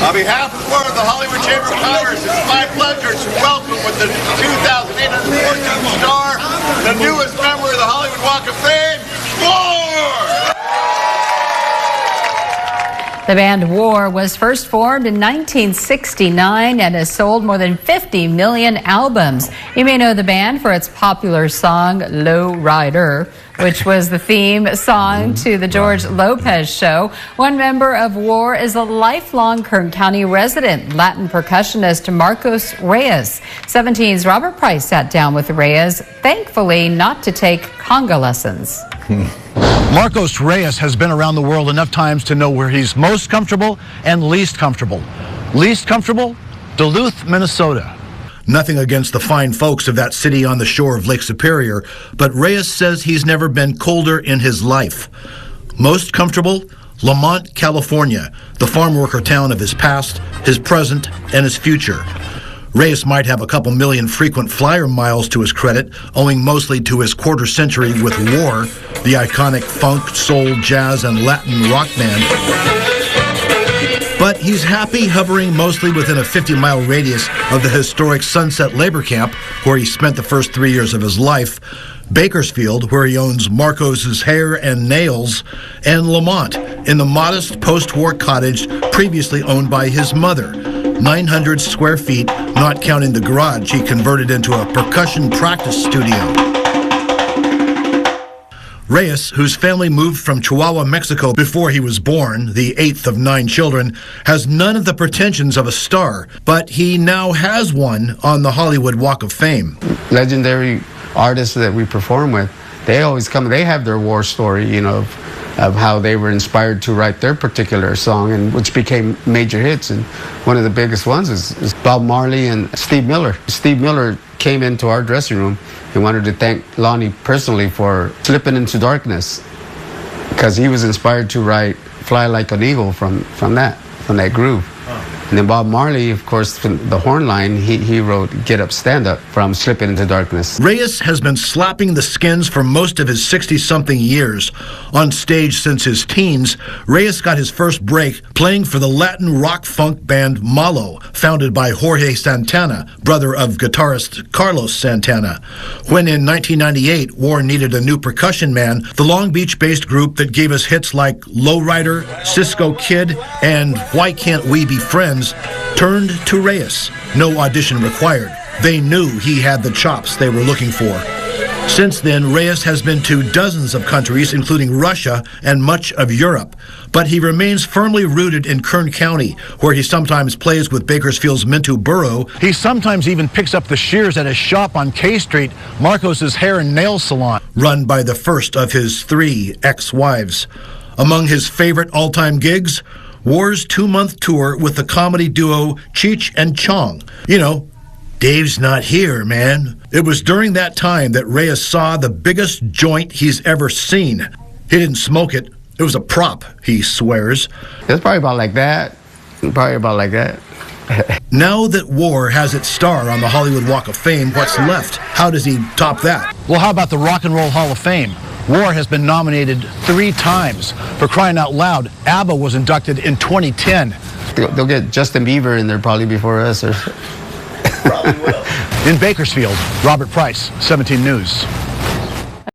On behalf of the board of the Hollywood Chamber of Commerce, it's my pleasure to welcome with the 2,814th star, the newest member of the Hollywood Walk of Fame, WAR! The band WAR was first formed in 1969 and has sold more than 50 million albums. You may know the band for its popular song, Low Rider, which was the theme song to the George Lopez show. One member of WAR is a lifelong Kern County resident, Latin percussionist Marcos Reyes. 17's Robert Price sat down with Reyes, thankfully not to take conga lessons. Marcos Reyes has been around the world enough times to know where he's most comfortable and least comfortable. Least comfortable? Duluth, Minnesota. Nothing against the fine folks of that city on the shore of Lake Superior, but Reyes says he's never been colder in his life. Most comfortable? Lamont, California, the farm worker town of his past, his present, and his future. Reyes might have a couple million frequent flyer miles to his credit, owing mostly to his quarter century with WAR, the iconic funk, soul, jazz, and Latin rock band. But he's happy hovering mostly within a 50-mile radius of the historic Sunset Labor Camp, where he spent the first 3 years of his life, Bakersfield, where he owns Marcos's Hair and Nails, and Lamont, in the modest post-war cottage previously owned by his mother. 900 square feet, not counting the garage he converted into a percussion practice studio. Reyes, whose family moved from Chihuahua, Mexico before he was born, the 8th of 9 children, has none of the pretensions of a star, but he now has one on the Hollywood Walk of Fame. Legendary artists that we perform with, they always come, they have their war story, you know, of how they were inspired to write their particular song, and which became major hits. And one of the biggest ones is Bob Marley and Steve Miller. Steve Miller came into our dressing room and wanted to thank Lonnie personally for Slipping Into Darkness, because he was inspired to write Fly Like an Eagle from that groove. And then Bob Marley, of course, from the horn line, he wrote Get Up, Stand Up from Slipping Into Darkness. Reyes has been slapping the skins for most of his 60-something years. On stage since his teens, Reyes got his first break playing for the Latin rock funk band Malo, founded by Jorge Santana, brother of guitarist Carlos Santana. When in 1998, WAR needed a new percussion man, the Long Beach-based group that gave us hits like Lowrider, Cisco Kid, and Why Can't We Be Friends turned to Reyes. No audition required. They knew he had the chops they were looking for. Since then, Reyes has been to dozens of countries, including Russia and much of Europe. But he remains firmly rooted in Kern County, where he sometimes plays with Bakersfield's Mintu Burrow. He sometimes even picks up the shears at his shop on K Street, Marcos's Hair and Nail Salon, run by the first of his 3 ex-wives. Among his favorite all-time gigs, WAR's 2-month tour with the comedy duo Cheech and Chong. You know, Dave's not here, man. It was during that time that Reyes saw the biggest joint he's ever seen. He didn't smoke it. It was a prop, he swears. It's probably about like that. Now that WAR has its star on the Hollywood Walk of Fame, what's left? How does he top that? Well, how about the Rock and Roll Hall of Fame? WAR has been nominated 3 times. For crying out loud, ABBA was inducted in 2010. They'll get Justin Bieber in there probably before us. Probably will. In Bakersfield, Robert Price, 17 News.